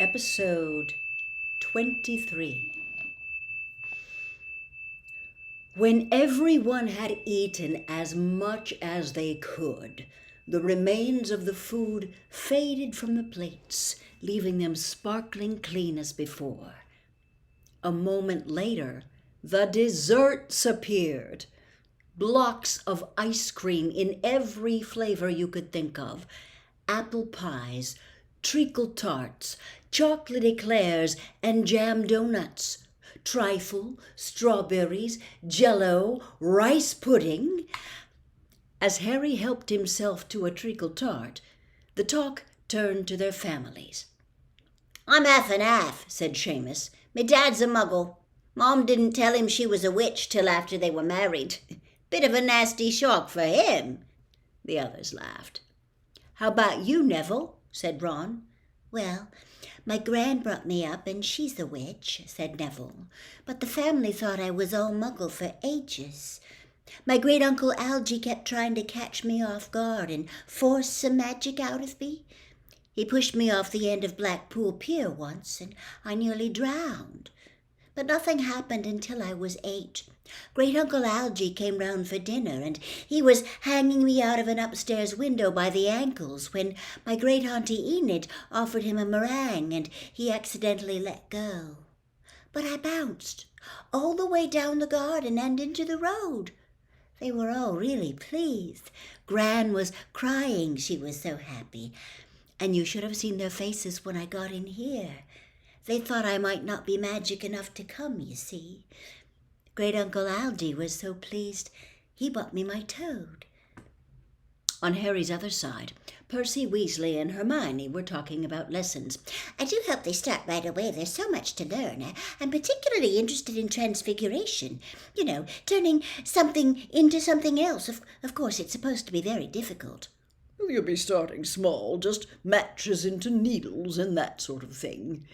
Episode 23. When everyone had eaten as much as they could, the remains of the food faded from the plates, leaving them sparkling clean as before. A moment later, the desserts appeared. Blocks of ice cream in every flavor you could think of. Apple pies, treacle tarts, chocolate eclairs, and jam donuts. Trifle, strawberries, jello, rice pudding. As Harry helped himself to a treacle tart, the talk turned to their families. "I'm half and half," said Seamus. "Me dad's a muggle. Mom didn't tell him she was a witch till after they were married. Bit of a nasty shock for him." The others laughed. "How about you, Neville?" said Ron. "Well, my gran brought me up and she's a witch," said Neville. "But the family thought I was all muggle for ages. My great-uncle Algy kept trying to catch me off guard and force some magic out of me. He pushed me off the end of Blackpool Pier once and I nearly drowned. But nothing happened until I was 8. Great-uncle Algy came round for dinner and he was hanging me out of an upstairs window by the ankles when my great-auntie Enid offered him a meringue and he accidentally let go. But I bounced all the way down the garden and into the road. They were all really pleased. Gran was crying, she was so happy. And you should have seen their faces when I got in here. They thought I might not be magic enough to come, you see. Great-uncle Algy was so pleased, he bought me my toad." On Harry's other side, Percy Weasley and Hermione were talking about lessons. "I do hope they start right away. There's so much to learn. I'm particularly interested in transfiguration. You know, turning something into something else. Of course, it's supposed to be very difficult." "Well, you'll be starting small, just matches into needles and that sort of thing."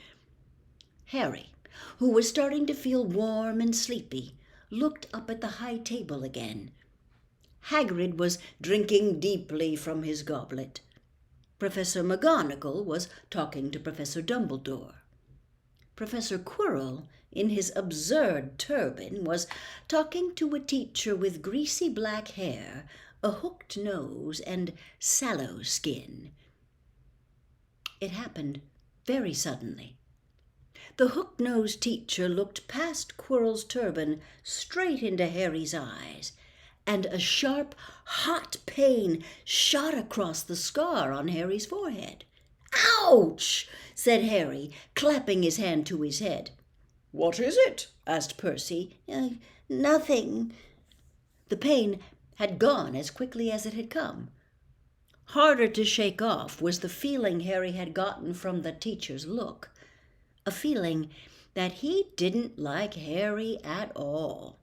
Harry, who was starting to feel warm and sleepy, looked up at the high table again. Hagrid was drinking deeply from his goblet. Professor McGonagall was talking to Professor Dumbledore. Professor Quirrell, in his absurd turban, was talking to a teacher with greasy black hair, a hooked nose, and sallow skin. It happened very suddenly. The hook-nosed teacher looked past Quirrell's turban straight into Harry's eyes, and a sharp, hot pain shot across the scar on Harry's forehead. "Ouch!" said Harry, clapping his hand to his head. "What is it?" asked Percy. Nothing." The pain had gone as quickly as it had come. Harder to shake off was the feeling Harry had gotten from the teacher's look. A feeling that he didn't like Harry at all.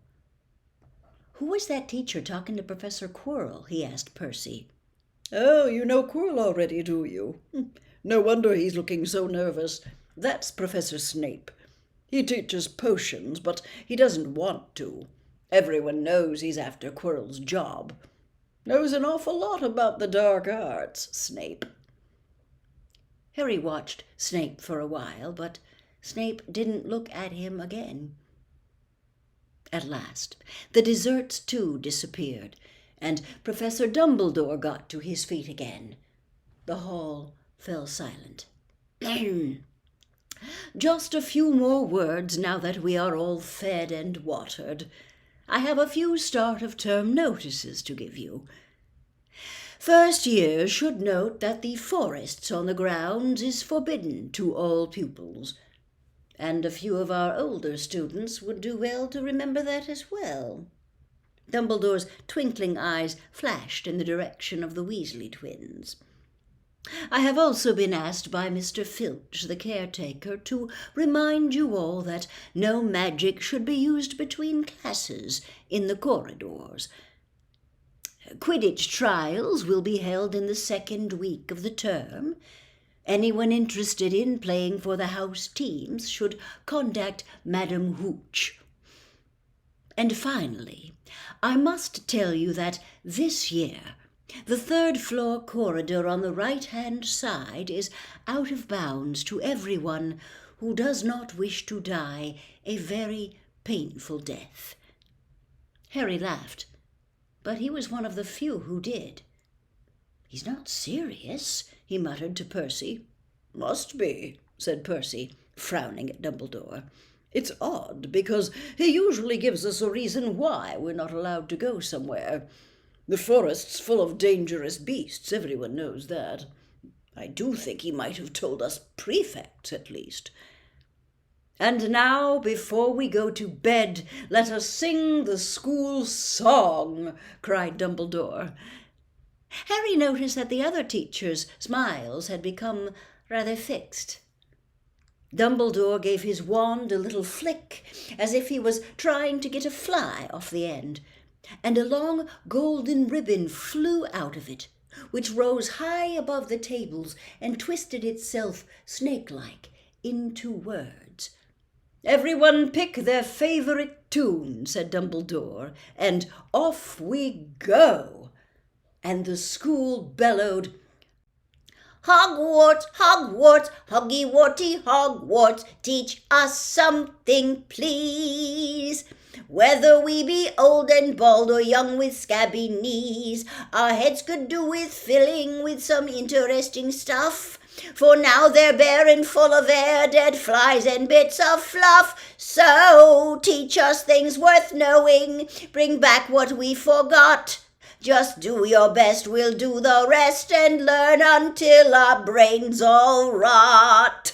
"Who was that teacher talking to Professor Quirrell?" he asked Percy. "Oh, you know Quirrell already, do you? No wonder he's looking so nervous. That's Professor Snape. He teaches potions, but he doesn't want to. Everyone knows he's after Quirrell's job. Knows an awful lot about the dark arts, Snape." Harry watched Snape for a while, but Snape didn't look at him again. At last, the desserts too disappeared, and Professor Dumbledore got to his feet again. The hall fell silent. "Just a few more words now that we are all fed and watered. I have a few start-of-term notices to give you. First years should note that the forests on the grounds is forbidden to all pupils. And a few of our older students would do well to remember that as well." Dumbledore's twinkling eyes flashed in the direction of the Weasley twins. "I have also been asked by Mr. Filch, the caretaker, to remind you all that no magic should be used between classes in the corridors. Quidditch trials will be held in the second week of the term. Anyone interested in playing for the house teams should contact Madame Hooch. And finally, I must tell you that this year The third-floor corridor on the right-hand side is out of bounds to everyone who does not wish to die a very painful death." Harry laughed, but he was one of the few who did. "He's not serious," he muttered to Percy. "Must be," said Percy, frowning at Dumbledore. "It's odd, because he usually gives us a reason why we're not allowed to go somewhere. The forest's full of dangerous beasts, everyone knows that. I do think he might have told us prefects, at least." "And now, before we go to bed, let us sing the school song," cried Dumbledore. Harry noticed that the other teachers' smiles had become rather fixed. Dumbledore gave his wand a little flick, as if he was trying to get a fly off the end, and a long golden ribbon flew out of it, which rose high above the tables and twisted itself snake-like into words. "Everyone pick their favourite tune," said Dumbledore, "and off we go." And the school bellowed, "Hogwarts, Hogwarts, Hoggy-Warty Hogwarts, teach us something, please. Whether we be old and bald or young with scabby knees, our heads could do with filling with some interesting stuff. For now they're bare and full of air, dead flies and bits of fluff. So teach us things worth knowing, bring back what we forgot. Just do your best, we'll do the rest, and learn until our brains all rot."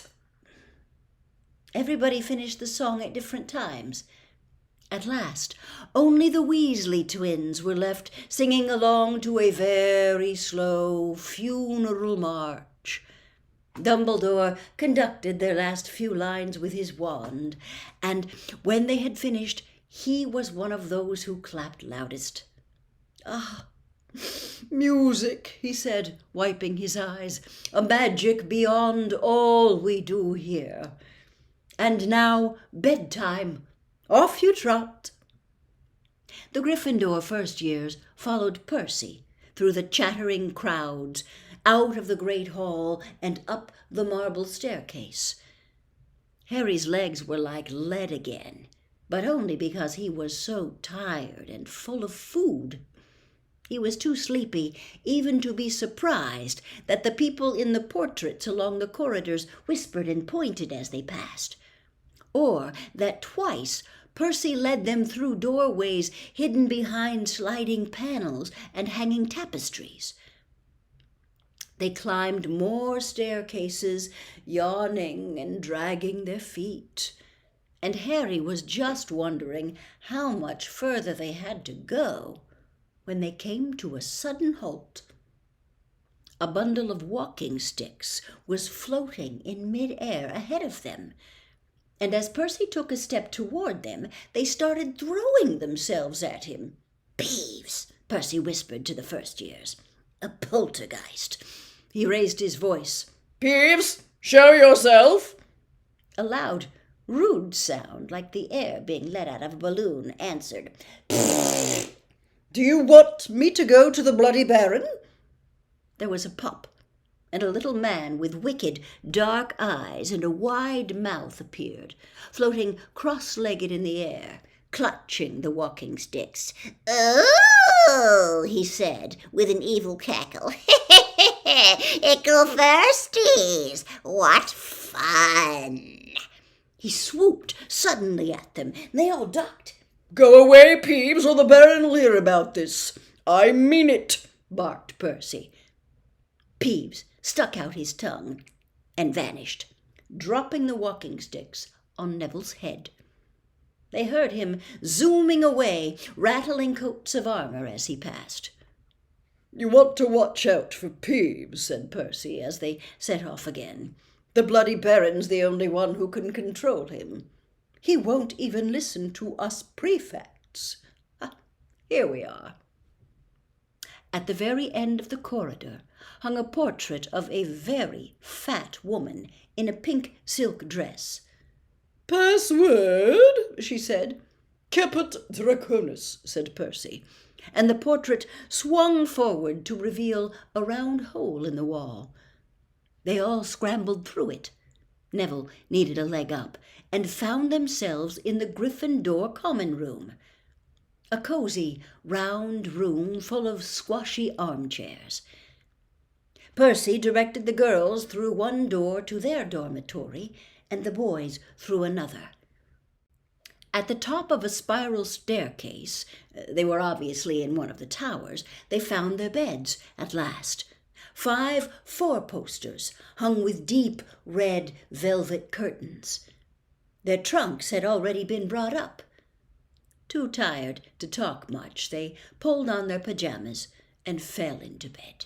Everybody finished the song at different times. At last, only the Weasley twins were left singing along to a very slow funeral march. Dumbledore conducted their last few lines with his wand, and when they had finished, he was one of those who clapped loudest. "Ah, music," he said, wiping his eyes, "a magic beyond all we do here. And now bedtime. Off you trot." The Gryffindor first years followed Percy through the chattering crowds, out of the great hall and up the marble staircase. Harry's legs were like lead again, but only because he was so tired and full of food. He was too sleepy even to be surprised that the people in the portraits along the corridors whispered and pointed as they passed, or that twice Percy led them through doorways hidden behind sliding panels and hanging tapestries. They climbed more staircases, yawning and dragging their feet, and Harry was just wondering how much further they had to go when they came to a sudden halt. A bundle of walking sticks was floating in mid-air ahead of them, and as Percy took a step toward them, they started throwing themselves at him. "Peeves," Percy whispered to the first years. "A poltergeist." He raised his voice. "Peeves, show yourself." A loud, rude sound, like the air being let out of a balloon, answered. "Do you want me to go to the Bloody Baron?" There was a pop, and a little man with wicked, dark eyes and a wide mouth appeared, floating cross-legged in the air, clutching the walking sticks. "Oh," he said, with an evil cackle. "Ickle thirsties! What fun!" He swooped suddenly at them, and they all ducked. "Go away, Peeves, or the Baron will hear about this. I mean it," barked Percy. Peeves stuck out his tongue and vanished, dropping the walking sticks on Neville's head. They heard him zooming away, rattling coats of armor as he passed. "You want to watch out for Peeves," said Percy, as they set off again. "The Bloody Baron's the only one who can control him. He won't even listen to us prefects. Here we are." At the very end of the corridor hung a portrait of a very fat woman in a pink silk dress. "Password," she said. "Caput Draconis," said Percy. and the portrait swung forward to reveal a round hole in the wall. They all scrambled through it. Neville needed a leg up, and found themselves in the Gryffindor common room, a cozy, round room full of squashy armchairs. Percy directed the girls through one door to their dormitory, and the boys through another. At the top of a spiral staircase, they were obviously in one of the towers, they found their beds at last. 5 four-posters hung with deep red velvet curtains. Their trunks had already been brought up. Too tired to talk much, they pulled on their pajamas and fell into bed.